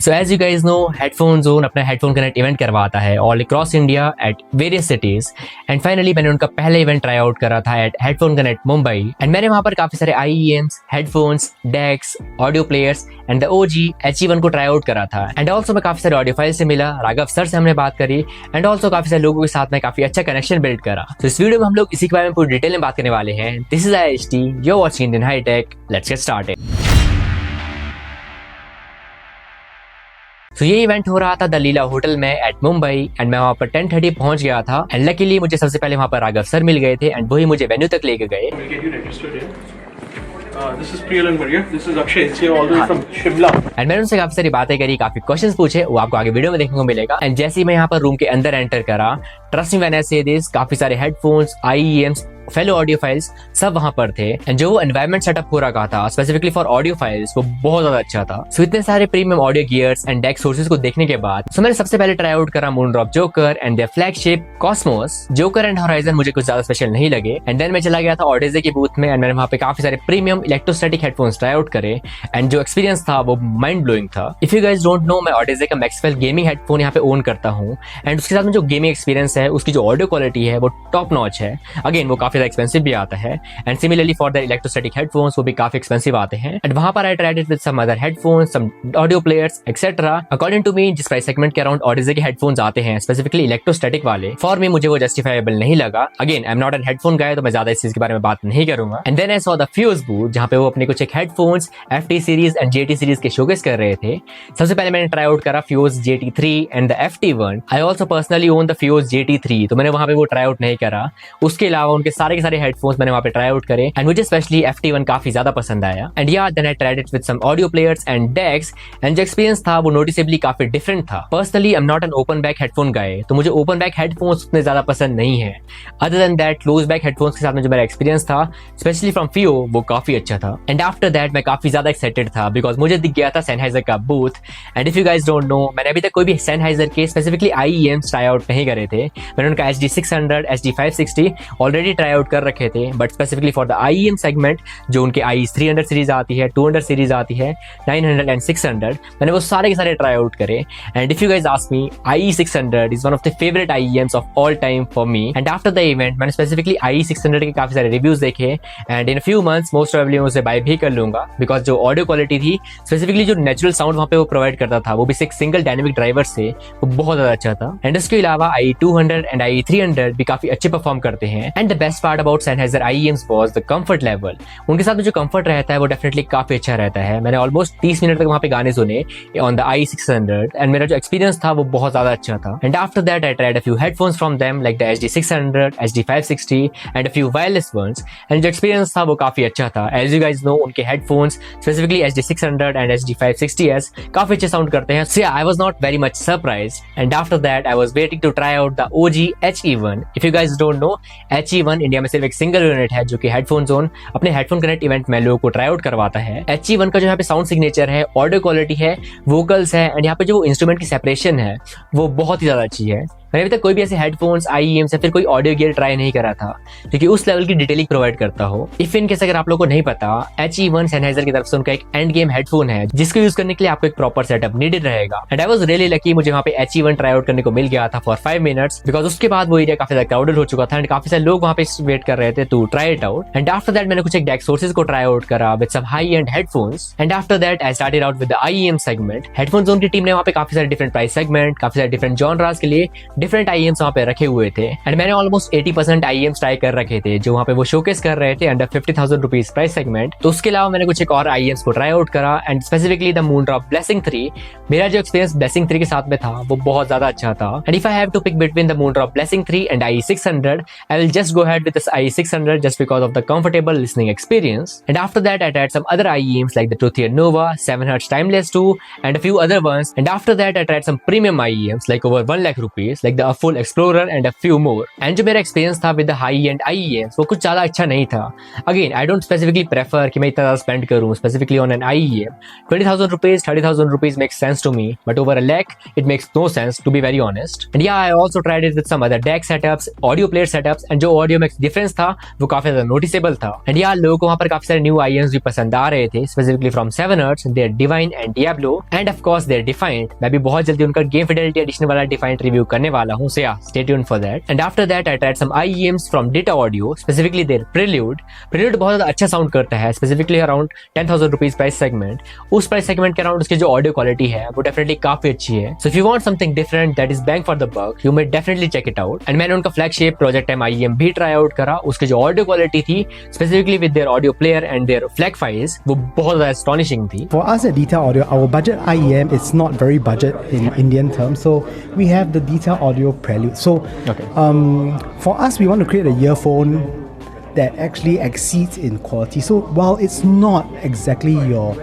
So as you guys know, Headphone Zone अपना Headphone Connect event करवाता है all across India at various cities. And finally मैंने उनका पहला इवेंट ट्राई आउट करा था at Headphone Connect Mumbai. And मैंने वहां पर काफी सारे IEMs, headphones, DACs, audio players and the OG HE1 को ट्राई आउट करा था। एंड ऑल्सो मैं काफी सारे ऑडियो फाइल से मिला, राघव सर से हमने बात करी एंड ऑल्सो काफी सारे लोगों के साथ में काफी अच्छा कनेक्शन बिल्ड करा। तो इस वीडियो में हम लोग इसी के बारे में पूरी डिटेल में बात करने वाले हैं। This is IHT, you are watching Indian High Tech, let's get started. तो ये इवेंट हो रहा था द लीला होटल में एट मुंबई एंड मैं वहाँ पर 10:30 पहुंच गया था। एंड लकीली मुझे सबसे पहले वहाँ पर राघव सर मिल गए थे एंड वही मुझे वेन्यू तक लेके गए। This is Priyal and Maria. This is Akshay. It's here all the way from Shimla. And मैंने उनसे काफी सारी बातें करी, काफी क्वेश्चंस पूछे, वो आपको आगे वीडियो में देखने को मिलेगा। एंड जैसे ही मैं यहाँ पर रूम के अंदर एंटर करा, ट्रस्ट मी व्हेन आई से दिस, काफी सारे headphones, IEMs, fellow audio files सब वहां पर थे। एंड जो एनवायरनमेंट सेटअप हो रखा था स्पेसिफिकली फॉर ऑडियो फाइल्स, वो बहुत ज्यादा अच्छा था। सो इतने सारे premium audio gears and deck sources को देखने के बाद मैंने सबसे पहले ट्राई आउट करा Moondrop Joker and their flagship Cosmos. Joker and Horizon मुझे कुछ ज्यादा स्पेशल नहीं लगे। एंड देन मैं चला गया था ऑडिजे की बूथ में एंड मैंने वहां पे काफी सारे premium electrostatic headphones try out करे एंड जो एक्सपीरियंस था वो माइंड ब्लोइंग था। If you guys don't no, मैं ऑडिजे का मैक्सवेल गेमिंग हेडफोन यहाँ पे ओन करता हूँ एंड उसके साथ में जो गेमिंग एक्सपीरियंस है, उसकी जो ऑडियो क्वालिटी है वो टॉप नॉच है। अगेन वो काफी एक्सपेंसिव भी आता है and similarly for the electrostatic headphones वो भी काफी एक्सपेंसिव आते हैं। एंड वहां पर I tried it with some other headphones, some audio players etcetera. According to me जिस प्राइस सेगमेंट के अराउंड ऑडिजे के हेडफोन्स आते हैं स्पेसिफिकली इलेक्ट्रोस्टैटिक वाले, फॉर मी मुझे वो जस्टिफाइबल नहीं लगा। Again I am not an headphone guy, तो मैं ज्यादा इस चीज के बारे में बात नहीं करूंगा। And then I saw the Fuse booth जहां पे वो अपने कुछ एक headphones FT series and JT series के शोकेस कर रहे थे। सबसे पहले मैंने ट्राई आउट करा Fuse JT3 and the FT1। I also personally own the Fuse JT3, तो मैंने वहां पे वो ट्राई आउट नहीं करा। उसके अलावा उनके सारे के सारे हेडफोन्स मैंने वहां पे ट्राई आउट करे एंड मुझे स्पेशली FT1 काफी ज्यादा पसंद आया। एंड या then I tried it with some audio players and DACs एंड जो एक्सपीरियंस था वो नोटिसेबली काफी डिफरेंट था। Personally I am not an open back headphone guy, तो मुझे ओपन बैक हेडफोन्स उतने ज्यादा पसंद नहीं है। Other than that close back headphones के साथ में जो मेरा एक्सपीरियंस था स्पेशली फ्रॉम फियो, वो काफी अच्छा था। एंड आफ्टर दैट मैं काफी ज्यादा एक्साइटेड था बिकॉज मुझे दिख गया था सेनहाइजर का booth. And if you guys don't no, मैंने अभी तक कोई भी सेनहाइजर के स्पेसिफिकली IEMs ट्राई आउट नहीं करे थे। मैंने उनका HD600, SD560 already try out कर रखे थे, but specifically for the IEM segment जो उनके IE300 सीरीज आती है, 200 सीरीज आती है, 900 एंड 600, मैंने वो सारे के सारे ट्राई आउट करे। And if you guys ask me, IE600 is one of the favourite IEMs of all time for me. And after the event मैंने स्पेसिफिकली IE600 के काफी सारे रिव्यूज देखे and in few months most probably उसे bye भी कर लूंगा because जो ऑडियो क्वालिटी थी, स्पेसिफिकली जो नेचुरल साउंड वहां पे वो प्रोवाइड करता था, वो भी एक सिंगल डायनेमिक ड्राइवर से, वो बहुत ज्यादा अच्छा था। एंड इसके अलावा IE200 एंड IE300 भी काफी अच्छे परफॉर्म करते हैं। And the best part about Sennheiser IEMs was the comfort level. उनके साथ में जो कंफर्ट रहता है वो डेफिनेटली काफी अच्छा रहता है। मैंने ऑलमोस्ट 30 मिनट तक वहां पे गाने सुने ऑन द IE600 एंड मेरा जो एक्सपीरियंस था वो बहुत ज्यादा अच्छा था। And after that I tried a few headphones from them like the HD600, SD560 and a few wireless ones एंड जो एक्सपीरियंस था वो काफी अच्छा था। एज यू गाइस नो, उनके headphones specifically SD600 and SD560s काफी अच्छे साउंड करते हैं। So I was not very much surprised. And after that I was waiting to try out the OG HE1। If you guys don't no, HE1 India में सिर्फ एक single unit है जो कि हेडफोन जोन अपने headphone Connect event में लोगों को ट्राई आउट करवाता है। HE1 का जो यहाँ पे साउंड सिग्नेचर है, ऑडियो क्वालिटी है, वोकल्स है एंड यहाँ पे जो इंस्ट्रूमेंट की सेपरेशन है वो बहुत ही ज्यादा अच्छी है। मैंने अभी तक कोई भी ऐसे हेडफोन्स, IEMs या फिर कोई ऑडियो गियर ट्राई नहीं करा था क्योंकि उस लेवल की डिटेलिंग प्रोवाइड करता हो। इफ इन केस अगर आप लोगों को नहीं पता, HE1 Sennheiser की तरफ से उनका एक एंड गेम हेडफोन है जिसको यूज करने के लिए आपको एक प्रॉपर सेटअप नीडेड रहेगा। And I was really lucky, मुझे वहाँ पे HE1 ट्राई आउट करने को मिल गया था फॉर 5 मिनट्स बिकॉज उसके बाद वो एरिया काफी ज्यादा क्राउडेड हो चुका था एंड काफी सारे लोग वहाँ पे वेट कर रहे थे to try it out. And after that मैंने कुछ एक डेक सोर्सेज को ट्राई आउट करा with some high end headphones. And after that I started out with the IEM segment. Headphone Zone की टीम ने वहाँ पे काफी सारे डिफरेंट प्राइस सेगमेंट, काफी सारे डिफरेंट जॉनरास के लिए डिफरेंट IEMs वहाँ पे रखे हुए थे। एंड मैंने ऑलमोस्ट 80% IEMs ट्राई कर रखे थे जो वहाँ पे वो शोकेस कर रहे थे अंडर 50,000 रुपीज प्राइस सेगमेंट। तो उसके अलावा मैंने कुछ एक और IEMs को ट्राई आउट करा and specifically the Moondrop Blessing 3। मेरा जो एक्सपीरियंस ब्लेसिंग 3 के साथ में था वो बहुत ज्यादा अच्छा था। And if I have to pick between the Moondrop Blessing 3 and IE600, I will just go ahead with this IE600 just because of the comfortable listening experience. And after that I tried some other IEMs like the Truthier Nova, 7Hz Timeless 2 and a few other ones. And after that I tried some premium IEMs like over 1 lakh rupees like the full Explorer and a few more. And जो मेरा experience था with the high-end IEMs वो कुछ ज़्यादा अच्छा नहीं था. Again, I don't specifically prefer कि मैं इतना ज़्यादा spend करूँ specifically on an IEM. 20,000 rupees, 30,000 rupees makes sense to me, but over a lakh it makes no sense to be very honest. And yeah, I also tried it with some other DAC setups, audio player setups, and जो audio mix difference था वो काफी ज़्यादा noticeable था. And yeah, लोगों को वहाँ पर काफी सारे new IEMs भी पसंद आ रहे थे, specifically from 7Hertz, their Divine and Diablo, and of course their Defiant. मैं भी बहुत जल्दी उनका Game Fidelity Edition वाला Defiant review करने वाला हूँ, so yeah, stay tuned for that. And after that, I tried some IEMs from Dita Audio, specifically their Prelude. Prelude बहुत ज़्यादा अच्छा sound करता है, specifically around 10,000 rupees price segment. उस price segment के around उसकी जो audio quality है, वो definitely काफी अच्छी है. So if you want something different that is bang for the buck, you may definitely check it out. And मैंने उनका flagship Project M IEM भी try out करा. उसकी जो audio quality थी, specifically with their audio player and their FLAC files, वो बहुत ज़्यादा astonishing थी. For us at Dita Audio, our budget IEM is not very budget in Indian terms, so we have the Dita Audio Prelude. So, for us, we want to create a earphone that actually exceeds in quality. So while it's not exactly your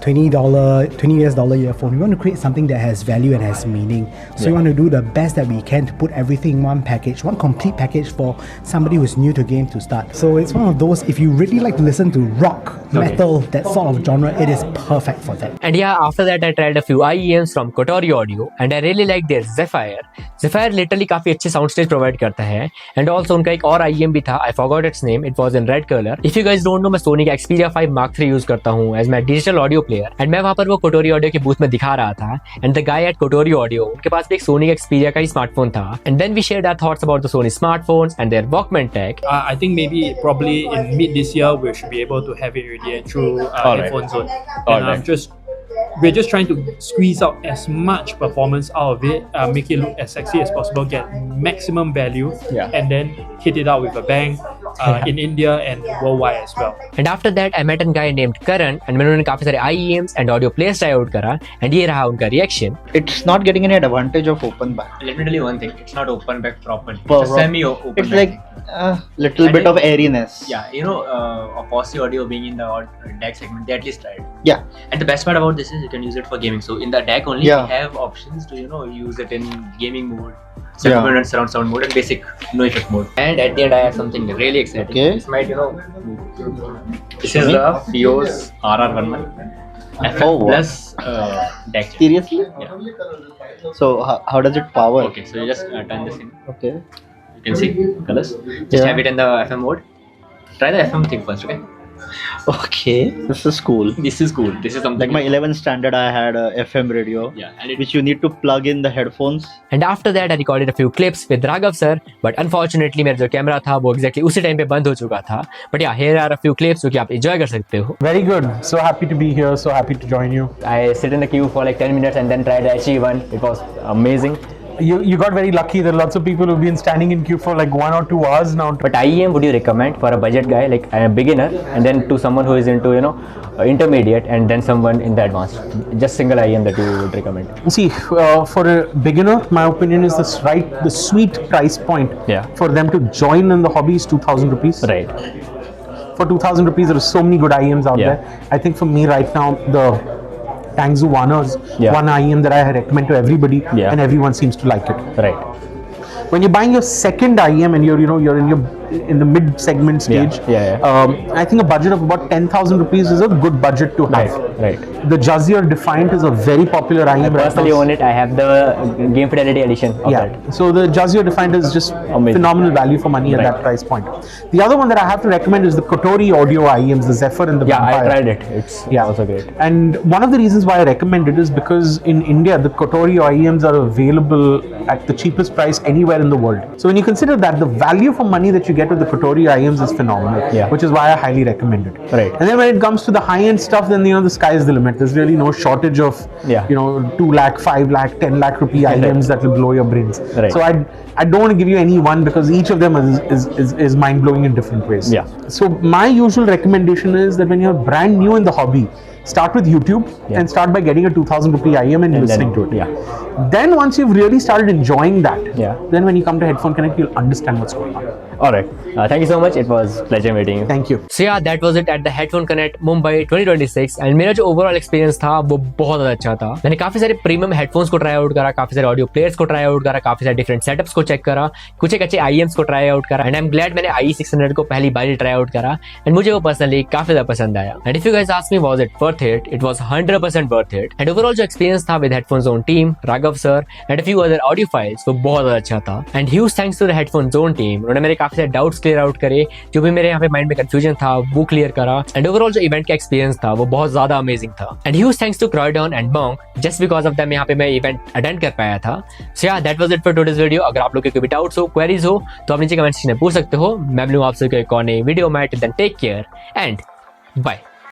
$20 earphone, we want to create something that has value and has meaning. So we want to do the best that we can to put everything in one package, one complete package for somebody who's new to game to start. So it's one of those, if you really like to listen to rock, metal, that sort of genre, it is perfect for that. And yeah, after that I tried a few IEMs from Kotori Audio and I really like their Zephyr. Zephyr literally काफी अच्छे sound stage provide करता है. And also उनका एक और IEM भी था, I forgot its name, it was in red color. If you guys don't know, मैं Sony का Xperia 5 Mark III use करता हूँ as my digital audio player. And मैं वहाँ पर वो Kotori Audio के booth में दिखा रहा था. And the guy at Kotori Audio, उनके पास भी एक Sony का Xperia का ही smartphone था. And then we shared our thoughts about the Sony smartphones and their Walkman tech. I think maybe probably in mid this year we should be able to have it already through headphone zone. And we're just trying to squeeze out as much performance out of it, make it look as sexy as possible, get maximum value, and then hit it out with a bang in India and worldwide as well. And after that, I met a guy named Karan, and मैंने उन्हें काफी सारे IEMs and audio players try out करा, and ये रहा उनका reaction. It's not getting any advantage of open back. Let me tell you one thing. It's not open back properly. Well, It's a semi-open. It's back. like a little And bit it- of airiness. Yeah, you know, Opposite Audio being in the DAC segment, they at least tried. Yeah. And the best part about this is you can use it for gaming. So in the DAC only, Yeah. we have options to use it in gaming mode, 7.1 surround sound mode, and basic no effect mode. And at the end, I have something really exciting. Okay. This might this is the Fios RR11 FM Oh, wow. plus DAC. Seriously? Yeah. So how does it power? Okay, so you just turn this in. Okay. You can see colors. Just Yeah. have it in the FM mode. Try the FM thing first, okay? Okay. This is cool. This is cool. This is something Like my 11th standard, I had a FM radio, yeah, and it, which you need to plug in the headphones. And after that, I recorded a few clips with Raghav sir, but unfortunately मेरा जो camera था वो exactly उसी time पे बंद हो चुका था. But yeah, here are a few clips जो कि आप enjoy कर सकते हो. Very good. So happy to be here. So happy to join you. I sit in the queue for like 10 minutes and then tried the HE1. It was amazing. You got very lucky. There are lots of people who've been standing in queue for like 1 or 2 hours now. But IEM would you recommend for a budget guy like a beginner and then to someone who is into intermediate and then someone in the advanced? Just single IEM that you would recommend. See, for a beginner, my opinion is the sweet price point for them to join in the hobby is 2,000 rupees. Right. For 2,000 rupees, there are so many good IEMs out Yeah. there. I think for me right now, the Tangzu Warner's Yeah. one IEM that I recommend to everybody, Yeah. and everyone seems to like it. Right. When you're buying your second IEM and you're in the mid segment stage, I think a budget of about 10,000 rupees is a good budget to have. Right. The Jazier Defiant is a very popular IEM I right personally now. own it. I have the Game Fidelity edition of Yeah, that. so the Jazier Defiant is just Amazing. phenomenal value for money at Right. that price point. The other one that I have to recommend is the Kotori Audio IEMs, the Zephyr and the Yeah, I Vampire. tried it. It's also great. And one of the reasons why I recommend it is because in India, the Kotori IEMs are available at the cheapest price anywhere in the world. So when you consider that, the value for money that you get with the Kotori IEMs is phenomenal, Yeah. which is why I highly recommend it. Right. And then when it comes to the high-end stuff, then the sky is the limit. There's really no shortage of 2 lakh, 5 lakh, 10 lakh rupee IEMs that will blow your brains. Right. So I don't want to give you any one because each of them is mind-blowing in different ways. Yeah. So my usual recommendation is that when you're brand new in the hobby, start with YouTube and start by getting a 2,000 rupee IEM and listening to it. Yeah. Then once you've really started enjoying that, Yeah. then when you come to Headphone Connect, you'll understand what's going on. Alright, thank you so much. It was pleasure meeting you. Thank you. So yeah, that was it at the Headphone Connect Mumbai 2026 and मेरा जो overall experience था वो बहुत ज़्यादा अच्छा था. मैंने काफ़ी सारे प्रीमियम हेडफोन्स को ट्राई आउट करा, काफ़ी सारे ऑडियो प्लेयर्स को ट्राई आउट करा, काफ़ी सारे डिफरेंट सेटअप्स को चेक करा, कुछ एक अच्छे IEMs को ट्राई आउट करा एंड आई एम ग्लैड मैंने IE600 को पहली बार ही ट्राई आउट करा एंड मुझे वो पर्सनली काफ़ी ज़्यादा पसंद आया. And if you guys ask me was it worth it, it was 100% worth it. And overall जो एक्सपीरियंस था with Headphone Zone team, Raghav sir and few other audiophiles वो बहुत ज़्यादा अच्छा था. And huge thanks to the headphone Zone team. उन्होंने मेरे काफ़ी सारे डाउट्स क्लियर आउट करे, जो भी मेरे यहाँ पे माइंड में कंफ्यूजन था वो क्लियर करा एंड ओवरऑल जो इवेंट का एक्सपीरियंस था वो बहुत ज्यादा अमेजिंग था. And huge thanks to Croydon and Monk, just because of them यहाँ पे मैं इवेंट अटेंड कर पाया था. सो या that was it for today's video. अगर आप लोग के कोई भी डाउट्स हो, क्वेरीज हो तो आप नीचे कमेंट सेक्शन में पूछ सकते हो. मैं मिलूंगा आपसे कोई वीडियो में. Till then take care and bye.